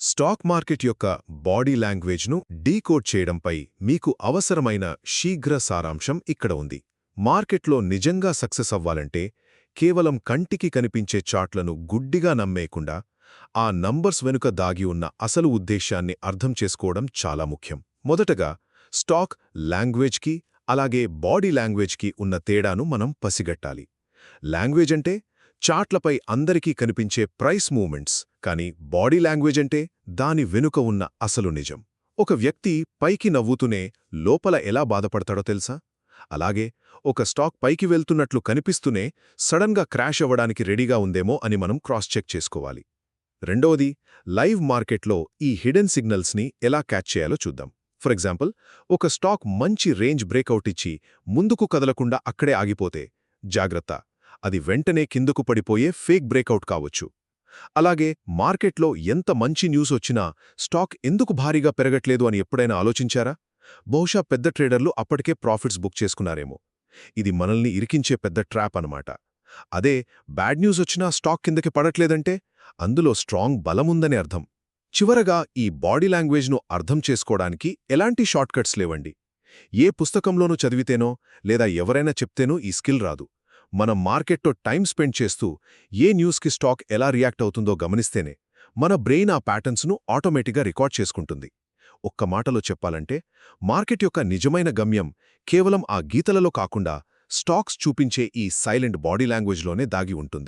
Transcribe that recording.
Stock market యొక్క body లాంగ్వేజ్ను decode చేయడంపై మీకు అవసరమైన శీఘ్ర సారాంశం ఇక్కడ ఉంది. మార్కెట్లో నిజంగా సక్సెస్ అవ్వాలంటే కేవలం కంటికి కనిపించే చార్ట్లను గుడ్డిగా నమ్మేయకుండా ఆ నంబర్స్ వెనుక దాగి ఉన్న అసలు ఉద్దేశాన్ని అర్థం చేసుకోవడం చాలా ముఖ్యం. మొదటగా స్టాక్ లాంగ్వేజ్కి అలాగే బాడీ లాంగ్వేజ్కి ఉన్న తేడాను మనం పసిగట్టాలి. లాంగ్వేజ్ అంటే చార్ట్లపై అందరికీ కనిపించే ప్రైస్ మూవ్మెంట్స్, కానీ బాడీ లాంగ్వేజ్ అంటే దాని వెనుక ఉన్న అసలు నిజం. ఒక వ్యక్తి పైకి నవ్వుతూనే లోపల ఎలా బాధపడతాడో తెలుసా? అలాగే ఒక స్టాక్ పైకి వెళ్తున్నట్లు కనిపిస్తూనే సడన్గా క్రాష్ అవ్వడానికి రెడీగా ఉందేమో అని మనం క్రాస్ చెక్ చేసుకోవాలి. రెండవది, లైవ్ మార్కెట్లో ఈ హిడెన్ సిగ్నల్స్ని ఎలా క్యాచ్ చేయాలో చూద్దాం. ఫర్ ఎగ్జాంపుల్, ఒక స్టాక్ మంచి రేంజ్ బ్రేకౌట్ ఇచ్చి ముందుకు కదలకుండా అక్కడే ఆగిపోతే జాగ్రత్త, అది వెంటనే కిందకు పడిపోయే ఫేక్ బ్రేకౌట్ కావచ్చు. అలాగే మార్కెట్లో ఎంత మంచి న్యూస్ వచ్చినా స్టాక్ ఎందుకు భారీగా పెరగట్లేదు అని ఎప్పుడైనా ఆలోచించారా? బహుశా పెద్ద ట్రేడర్లు అప్పటికే ప్రాఫిట్స్ బుక్ చేసుకున్నారేమో. ఇది మనల్ని ఇరికించే పెద్ద ట్రాప్ అనమాట. అదే బ్యాడ్ న్యూస్ వచ్చినా స్టాక్ కిందకి పడట్లేదంటే అందులో స్ట్రాంగ్ బలముందని అర్థం. చివరగా ఈ బాడీ లాంగ్వేజ్ను అర్థం చేసుకోవడానికి ఎలాంటి షార్ట్కట్స్ లేవండి. ఏ పుస్తకంలోనూ చదివితేనో లేదా ఎవరైనా చెప్తేనో ఈ స్కిల్ రాదు. మనం మార్కెట్లో టైం స్పెండ్ చేస్తూ ఏ న్యూస్కి స్టాక్ ఎలా రియాక్ట్ అవుతుందో గమనిస్తేనే మన బ్రెయిన్ ఆ ప్యాటర్న్స్ను ఆటోమేటిక్గా రికార్డ్ చేసుకుంటుంది. ఒక్క మాటలో చెప్పాలంటే మార్కెట్ యొక్క నిజమైన గమ్యం కేవలం ఆ గీతలలో కాకుండా స్టాక్స్ చూపించే ఈ సైలెంట్ బాడీ లాంగ్వేజ్లోనే దాగి ఉంటుంది.